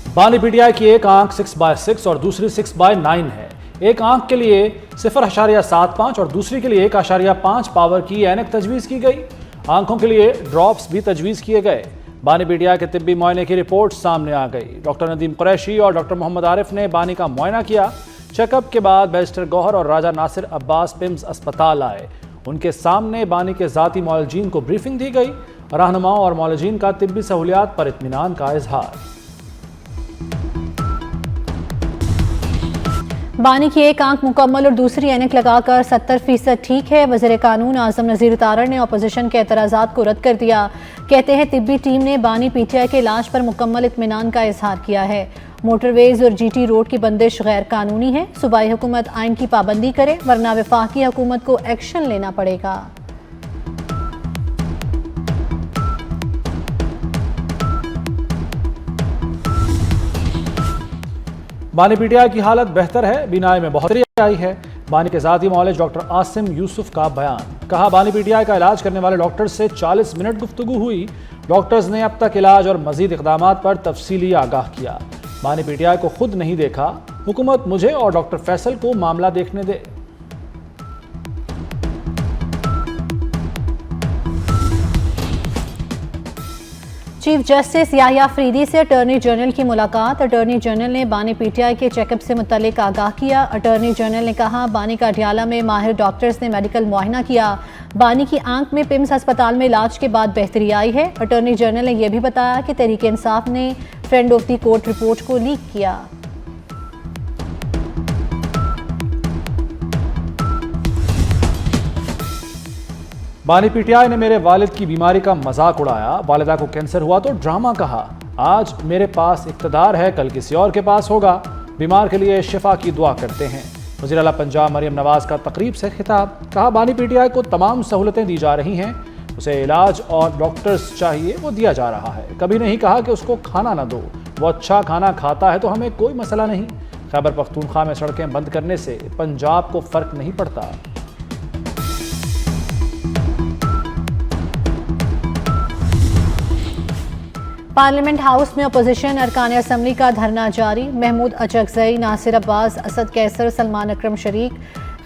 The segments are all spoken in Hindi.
बानी पीटीआई की एक आंख 6/6 और दूसरी 6/9 है। एक आंख के लिए 0.75 और दूसरी के लिए 1.5 पावर की ऐनक तजवीज़ की गई। आंखों के लिए ड्रॉप्स भी तजवीज़ किए गए। बानी पीटीआई के तिब्बी मुआयने की रिपोर्ट सामने आ गई। डॉक्टर नदीम कुरैशी और डॉक्टर मोहम्मद आरिफ ने बानी का मुआयना किया। चेकअप के बाद बैरिस्टर गौहर और राजा नासिर अब्बास पिम्स अस्पताल आए। उनके सामने बानी के ज़ाती मौलजीन को ब्रीफिंग दी गई। रहनुमाओं और मौलजीन का तिब्बी सहूलियात पर इत्मीनान का इजहार। बानी की एक आंख मुकम्मल और दूसरी ऐनक लगाकर 70% ठीक है। वज़ीर कानून आज़म नज़ीर तारड़ ने अपोजिशन के एतराज़ात को रद्द कर दिया। कहते हैं तिब्बी टीम ने बानी पीटीआई के इलाज पर मुकम्मल इत्मीनान का इजहार किया है। मोटरवेज और जीटी रोड की बंदिश गैर कानूनी है। सूबाई हुकूमत आइन की पाबंदी करे वरना वफाकी हुकूमत को एक्शन लेना पड़ेगा। बानी पीटीआई की हालत बेहतर है। बीनाई में बढ़ोतरी आई है। बानी के ज़ाती मौलज डॉक्टर आसिम यूसुफ का बयान। कहा, बानी पीटीआई का इलाज करने वाले डॉक्टर से 40 मिनट गुफ्तगू हुई। डॉक्टर्स ने अब तक इलाज और मजीद इकदाम पर तफसीली आगाह किया। बानी पीटीआई को खुद नहीं देखा। हुकूमत मुझे और डॉक्टर फैसल को मामला देखने दे। चीफ जस्टिस याहिया अफरीदी से अटॉर्नी जनरल की मुलाकात। अटॉर्नी जनरल ने बानी पीटीआई के चेकअप से मुतल्लिक आगाह किया। अटॉर्नी जनरल ने कहा, बानी का अडियाला में माहिर डॉक्टर्स ने मेडिकल मुआयना किया। बानी की आंख में पिम्स अस्पताल में इलाज के बाद बेहतरी आई है। अटॉर्नी जनरल ने यह भी बताया कि तहरीक इंसाफ ने friend of the court report को लीक किया। बानी पीटीआई ने मेरे वालिद की बीमारी का मजाक उड़ाया। वालिदा को कैंसर हुआ तो ड्रामा कहा। आज मेरे पास इख्तिदार है, कल किसी और के पास होगा। बीमार के लिए शिफा की दुआ करते हैं। वज़ीर आला पंजाब मरियम नवाज का तकरीब से खिताब। कहा, बानी पीटीआई को तमाम सहूलतें दी जा रही हैं। उसे इलाज और डॉक्टर्स चाहिए, वो दिया जा रहा है। कभी नहीं कहा कि उसको खाना ना दो। वो अच्छा खाना खाता है तो हमें कोई मसला नहीं। खैबर पख्तूनख्वा में सड़कें बंद करने से पंजाब को फर्क नहीं पड़ता। पार्लियामेंट हाउस में अपोजिशन अरकान असम्बली का धरना जारी। महमूद अचकजई, नासिर अब्बास, असद कैसर, सलमान अकरम शरीक।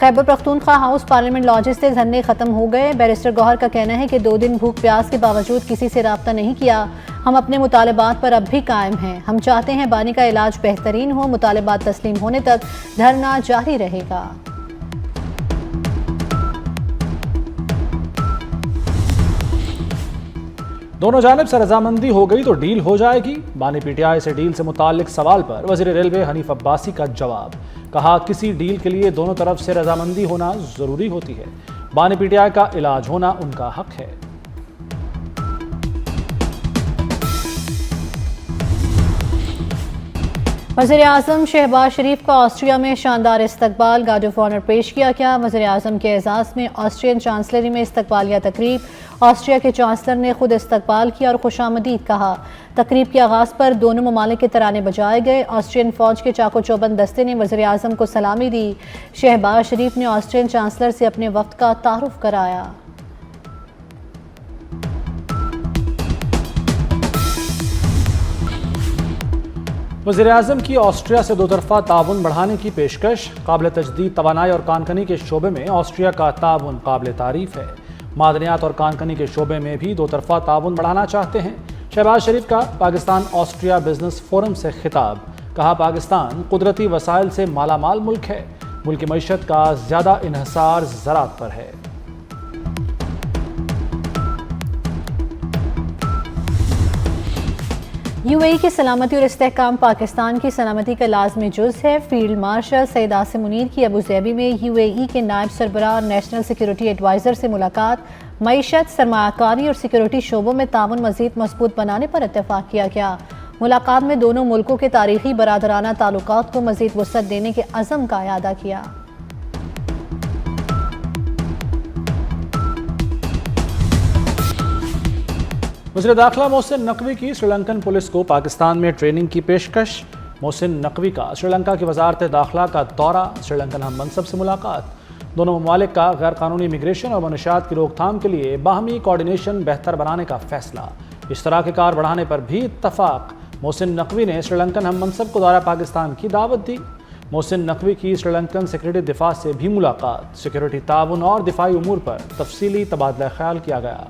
Khyber Pakhtunkhwa house parliament lodges से धरने खत्म हो गए। बैरिस्टर गौहर का कहना है कि 2 दिन भूख प्यास के बावजूद किसी से रब्ता नहीं किया। हम अपने मुतालबात पर अब भी कायम हैं। हम चाहते हैं बानी का इलाज बेहतरीन हो। मुतालबात तस्लीम होने तक धरना जारी रहेगा। दोनों जानिब से रजामंदी हो गई तो डील हो जाएगी। बानी पीटीआई से डील से मुताल्लिक सवाल पर वज़ीर रेलवे हनीफ अब्बासी का जवाब। कहा, किसी डील के लिए दोनों तरफ से रजामंदी होना ज़रूरी होती है। बानी पीटीआई का इलाज होना उनका हक है। वज़ीर आज़म शहबाज शरीफ का ऑस्ट्रिया में शानदार इस्तकबाल। गार्ड ऑफ ऑनर पेश किया गया। वज़ीर आज़म के एजाज़ में ऑस्ट्रियन चांसलरी में इस्तकबालिया तकरीब। ऑस्ट्रिया के चांसलर ने खुद इस्तकबाल किया और खुशामदीद कहा। तकरीब के आगाज़ पर दोनों ममालिक के तराने बजाए गए। ऑस्ट्रियन फ़ौज के चाको चौबंद दस्ते ने वज़ीर आज़म को सलामी दी। शहबाज शरीफ ने ऑस्ट्रियन चांसलर से अपने वफ़द का तारुफ कराया। वज़ीर आज़म की ऑस्ट्रिया से दो तरफ़ा ताउन बढ़ाने की पेशकश। काबिल तजदीद तवानाई और कानकनी के शोबे में ऑस्ट्रिया का ताउन काबिल तारीफ़ है। मादनियात और कानकनी के शोबे में भी दो तरफ़ा ताउन बढ़ाना चाहते हैं। शहबाज शरीफ का पाकिस्तान ऑस्ट्रिया बिजनेस फोरम से खिताब। कहा, पाकिस्तान कुदरती वसाइल से मालामाल मुल्क है। मुल्क की मईशत का ज़्यादा इन्हसार ज़राअत पर है। यूएई की सलामती और इस्तेहकाम पाकिस्तान की सलामती का लाजमी जुज़ है। फील्ड मार्शल सईद आसिम मुनीर की अबू ज़ैबी में यूएई के नायब सरबराह और नेशनल सिक्योरिटी एडवाइज़र से मुलाकात। मईशत, सरमायाकारी और सिक्योरिटी शोबों में ताउन मज़ीद मजबूत बनाने पर इत्तेफाक किया गया। मुलाकात में दोनों मुल्कों के तारीखी बरादराना ताल्लुकात को मज़ीद वुसअत देने के अज़म का इयादा किया। वज़ीर दाखिला मोहसिन नकवी की श्रीलंकन पुलिस को पाकिस्तान में ट्रेनिंग की पेशकश। मोहसिन नकवी का श्रीलंका की वजारत दाखिला का दौरा। श्रीलंकन हम मनसब से मुलाकात। दोनों ममालिक का गैर कानूनी इमिग्रेशन और मनशियात की रोकथाम के लिए बाहमी कोऑर्डिनेशन बेहतर बनाने का फैसला। इश्तराक कार बढ़ाने पर भी इत्तफाक। मोहसिन नकवी ने श्रीलंकन हम मनसब को दौरा पाकिस्तान की दावत दी। मोहसिन नकवी की श्रीलंकन सेक्रेटरी दिफा से भी मुलाकात, सिक्योरिटी ताउन और दिफाई उमूर पर तफसीली तबादला ख्याल किया गया।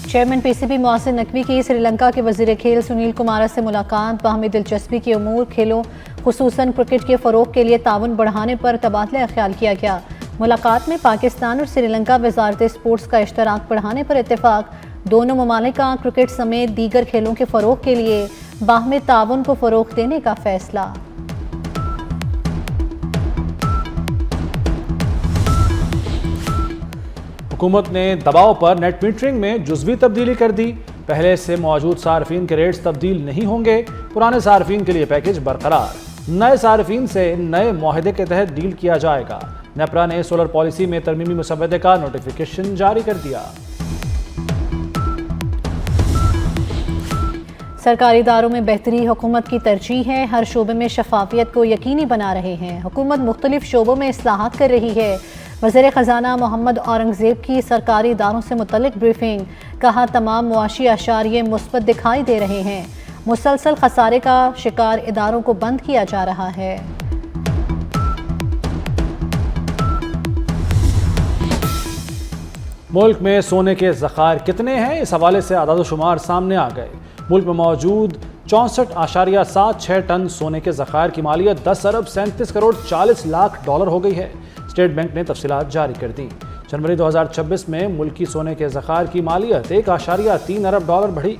चेयरमैन पीसीबी मोहसिन नकवी की श्रीलंका के वजीर खेल सुनील कुमार से मुलाकात, बाहमी दिलचस्पी के उमूर, खेलों खुसूसन क्रिकेट के फ़रोग के लिए ताउन बढ़ाने पर तबादला ख्याल किया गया। मुलाकात में पाकिस्तान और श्रीलंका वजारत स्पोर्ट्स का इश्तराक बढ़ाने पर इत्तेफाक। दोनों ममालिक का क्रिकेट समेत दीगर खेलों के फ़रोग के लिए बाहमी ताउन को फ़रोग देने का फैसला। हुकूमत ने दबाव पर नेट मीटरिंग में जुज़वी तब्दीली कर दी। पहले से मौजूद सार्फिन के रेट्स तब्दील नहीं होंगे, पुराने सार्फिन के लिए पैकेज बरकरार। नए सार्फिन से नए मुआहदे के तहत डील किया जाएगा। नेपरा ने सोलर पॉलिसी में तरमीमी मुसव्वदे का नोटिफिकेशन जारी कर दिया। सरकारी इदारों में बेहतरी हुकूमत की तरजीह है, हर शोबे में शफाफियत को यकीनी बना रहे हैं। हुकूमत मुख्तलिफ शोबों में इस्लाहात कर रही है। वज़ीर ख़जाना मोहम्मद औरंगज़ेब की सरकारी इदारों से मुतल्लिक ब्रीफिंग, कहा तमाम मुआशी आशारिये मुस्बत दिखाई दे रहे हैं। मुसलसल खसारे का शिकार इदारों को बंद किया जा रहा है। मुल्क में सोने के ज़खायर कितने हैं, इस हवाले से आदाद-ओ-शुमार सामने आ गए। मुल्क में मौजूद 64.76 टन सोने के ज़खायर की मालियत 10 अरब 37 करोड़ 40 लाख डॉलर हो गई है। स्टेट बैंक ने तफसीलात जारी कर दी। जनवरी 2026 में मुल्की सोने के ज़खायर की मालियत 1.3 अरब डॉलर बढ़ी।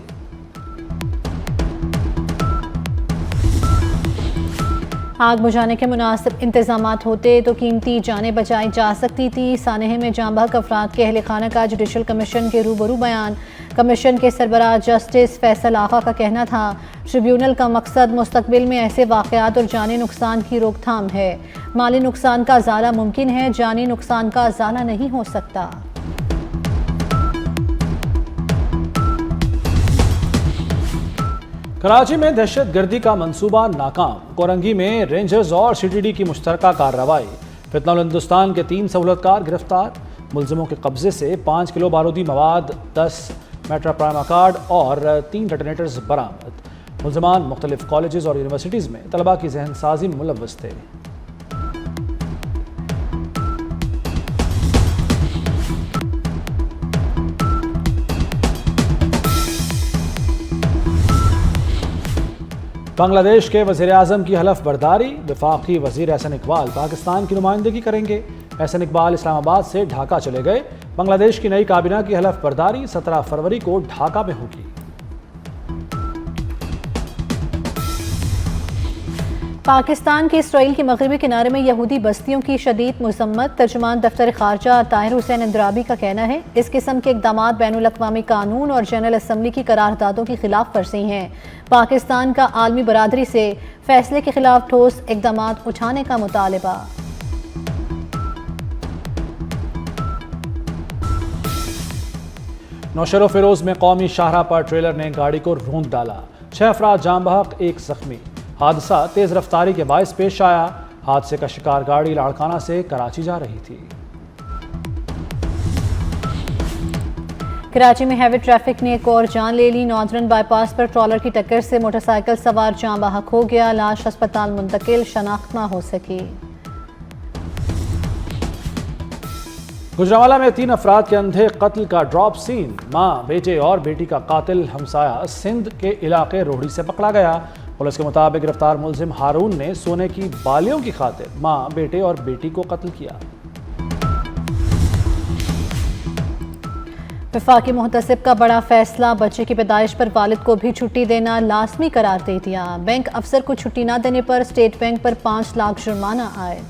आग बुझाने के मुनासिब इंतजामात होते तो कीमती जानें बचाई जा सकती थी। सानहे में जांबाक अफराद के अहले खाना का जुडिशल कमीशन के रूबरू बयान। कमीशन के सरबराह जस्टिस फैसल आगा का कहना था, ट्रिब्यूनल का मकसद मुस्तकबिल में ऐसे वाक़यात और जानी नुकसान की रोकथाम है। माली नुकसान का ज़ाला मुमकिन है, जानी नुकसान का ज़ाला नहीं हो सकता। कराची में दहशत गर्दी का मंसूबा नाकाम, कोरंगी में रेंजर्स और सीटीडी की मुश्तरका कार्रवाई। फितनाउल हिंदुस्तान के 3 सहूलतकार गिरफ्तार। मुलजिमों के कब्जे से 5 किलो बारूदी मवाद, 10 मेट्राप्रामा कार्ड और 3 डेटोनेटर्स बरामद। मुलजमान मुख्तलिफ कॉलेजेस और यूनिवर्सिटीज़ में तलबा की जहन साजी में मुलव्वस थे। बांग्लादेश के वज़ीर-ए-आज़म की हलफ बर्दारी। वफाकी वज़ीर एहसन इकबाल पाकिस्तान की नुमाइंदगी करेंगे। एहसन इकबाल इस्लामाबाद से ढाका चले गए। बांग्लादेश की नई काबीना की हलफ बर्दारी 17 फरवरी को ढाका में होगी। पाकिस्तान के इसराइल के मगरबी किनारे में यहूदी बस्तियों की शदीद मजम्मत। तर्जुमान दफ्तर खारजा ताहिर हुसैन इंद्राबी का कहना है, इस किस्म के इक़दामात बैनुल अक़वामी कानून और जनरल असम्बली की करारदादों की खिलाफ वर्जी हैं। पाकिस्तान का आलमी बरादरी से फैसले के खिलाफ ठोस इक़दामात उठाने का मुतालबा। नौशेरो फिरोज में कौमी शाहराह पर ट्रेलर ने गाड़ी को रौंद डाला। 6 अफराद जाम बहक, 1 जख्मी। हादसा तेज रफ्तारी के बायस पेश आया। हादसे का शिकार गाड़ी लाड़काना से कराची जा रही थी। कराची में हैवी ट्रैफिक ने एक और जान ले ली। नॉर्दर्न बाईपास पर ट्रॉलर की टक्कर से मोटरसाइकिल सवार जाम बहक हो गया। लाश अस्पताल मुंतकिल, शनाख्त न हो सकी। गुजरांवाला में 3 अफराद के अंधे कत्ल का ड्रॉप सीन। मां, बेटे और बेटी का कातिल हमसाया सिंध के इलाके रोहड़ी से पकड़ा गया। पुलिस के मुताबिक गिरफ्तार मुलजिम हारून ने सोने की बालियों की खातिर मां, बेटे और बेटी को कत्ल किया। वफाकी मुहतसिब का बड़ा फैसला, बच्चे की पैदाइश पर वालिद को भी छुट्टी देना लाजमी करार दे दिया। बैंक अफसर को छुट्टी न देने पर स्टेट बैंक पर 5 लाख जुर्माना आयद।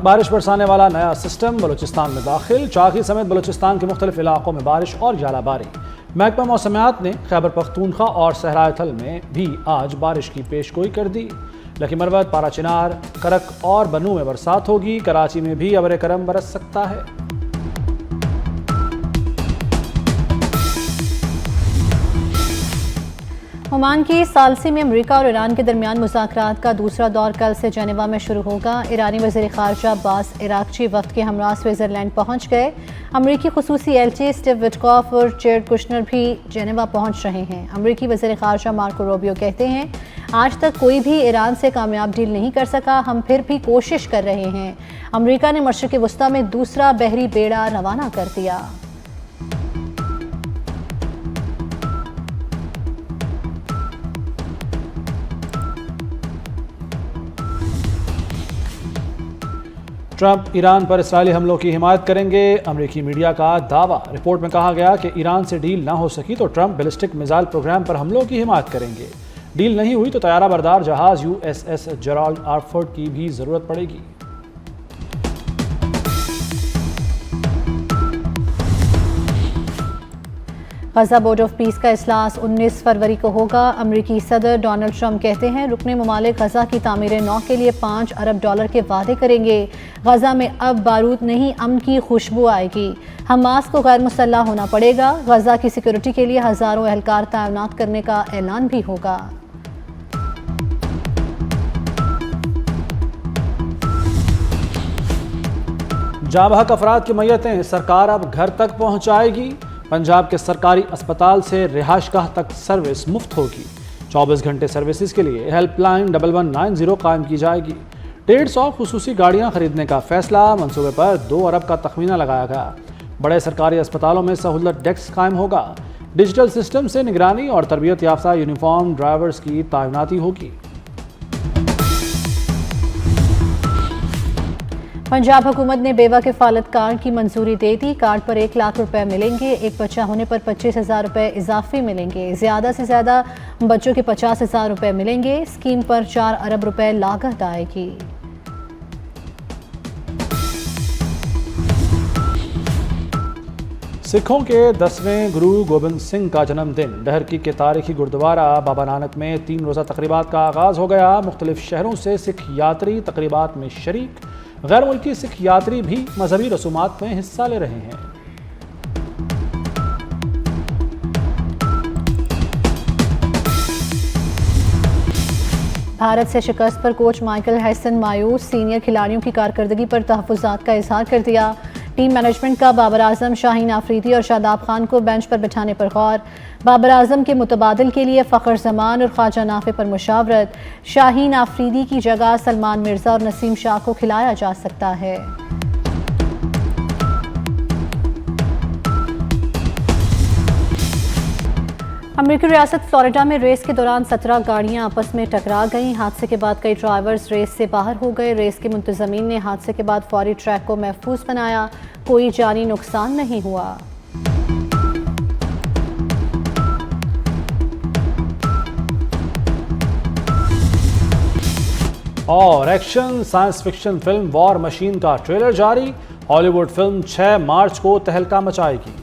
बारिश बरसाने वाला नया सिस्टम बलूचिस्तान में दाखिल। चाकी समेत बलूचिस्तान के मुख्तलिफ इलाकों में बारिश और जालाबारी। महकमा मौसमियात ने खैबर पख्तूनख्वा और सहराए थल में भी आज बारिश की पेशगोई कर दी। लकी मरवत, पारा चिनार, करक और बनू में बरसात होगी। कराची में भी अबर करम बरस सकता है। ओमान की सालसी में अमेरिका और ईरान के दरमियान मुज़ाकरात का दूसरा दौर कल से जेनेवा में शुरू होगा। ईरानी वज़ीर ख़ारजा अब्बास इराक़ची वफ़द के हमरा स्विट्ज़रलैंड पहुँच गए। अमरीकी ख़ुसूसी एलची स्टीव विटकॉफ और जेरेड कुशनर भी जेनेवा पहुँच रहे हैं। अमरीकी वज़ीर ख़ारजा मार्को रूबियो कहते हैं, आज तक कोई भी ईरान से कामयाब डील नहीं कर सका, हम फिर भी कोशिश कर रहे हैं। अमरीका ने मशरिक़ वस्ता में दूसरा बहरी बेड़ा रवाना कर दिया। ट्रंप ईरान पर इस्राएली हमलों की हिमायत करेंगे, अमेरिकी मीडिया का दावा। रिपोर्ट में कहा गया कि ईरान से डील ना हो सकी तो ट्रंप बैलिस्टिक मिसाइल प्रोग्राम पर हमलों की हिमायत करेंगे। डील नहीं हुई तो तैयारा बरदार जहाज USS जेराल्ड आर फोर्ड की भी जरूरत पड़ेगी। गजा बोर्ड ऑफ पीस का इजलास 19 फरवरी को होगा। अमरीकी सदर डोनाल्ड ट्रंप कहते हैं, रुकने ममालिक गजा की तामीर नौ के लिए $5 अरब के वादे करेंगे। गजा में अब बारूद नहीं, अमन की खुशबू आएगी। हमास को गैर मुसल्लह होना पड़ेगा। गजा की सिक्योरिटी के लिए हज़ारों एहलकार तैनात करने का ऐलान भी होगा। जाबहक अफराद की मैयतें सरकार अब घर तक पहुंचाएगी। पंजाब के सरकारी अस्पताल से रिहायशगाह तक सर्विस मुफ्त होगी। 24 घंटे सर्विसेज के लिए हेल्पलाइन 1190 कायम की जाएगी। 150 खुसूसी गाड़ियां खरीदने का फैसला, मंसूबे पर 2 अरब का तखमीना लगाया गया। बड़े सरकारी अस्पतालों में सहूलत डेस्क कायम होगा। डिजिटल सिस्टम से निगरानी और तरबियत याफ्ता यूनिफॉर्म ड्राइवर्स की तैनाती होगी। पंजाब हुकूमत ने बेवा किफ़ालत कार्ड की मंजूरी दे दी। कार्ड पर 1 लाख रुपए मिलेंगे। एक बच्चा होने पर 25,000 रुपए इजाफी मिलेंगे। ज़्यादा से ज़्यादा बच्चों के 50,000 रुपए मिलेंगे। स्कीम पर 4 अरब रुपए लागत आएगी। सिखों के 10वें गुरु गोबिंद सिंह का जन्मदिन डहरकी के तारीखी गुरुद्वारा बाबा नानक में 3 रोज़ा तकरीबात का आगाज़ हो गया। मुख्तलिफ शहरों से सिख यात्री तकरीबात में शरीक। गैर मुल्की सिख यात्री भी मजहबी रसूमात में हिस्सा ले रहे हैं। भारत से शिकस्त पर कोच माइकल हैसन मायूस। सीनियर खिलाड़ियों की कारकर्दगी पर तहफ़्फ़ुज़ात का इजहार कर दिया। टीम मैनेजमेंट का बाबर आजम, शाहीन आफरीदी और शादाब खान को बेंच पर बिठाने पर गौर। बाबर आजम के मुतबादिल के लिए फ़खर जमान और ख्वाजा नाफे पर मुशावरत। शाहीन आफरीदी की जगह सलमान मिर्ज़ा और नसीम शाह को खिलाया जा सकता है। अमेरिकी रियासत फ्लोरिडा में रेस के दौरान 17 गाड़ियां आपस में टकरा गईं। हादसे के बाद कई ड्राइवर्स रेस से बाहर हो गए। रेस के मुंतज़मीन ने हादसे के बाद फौरी ट्रैक को महफूज बनाया। कोई जानी नुकसान नहीं हुआ। और action science fiction film war machine का ट्रेलर जारी। हॉलीवुड फिल्म 6 मार्च को तहलका मचाएगी।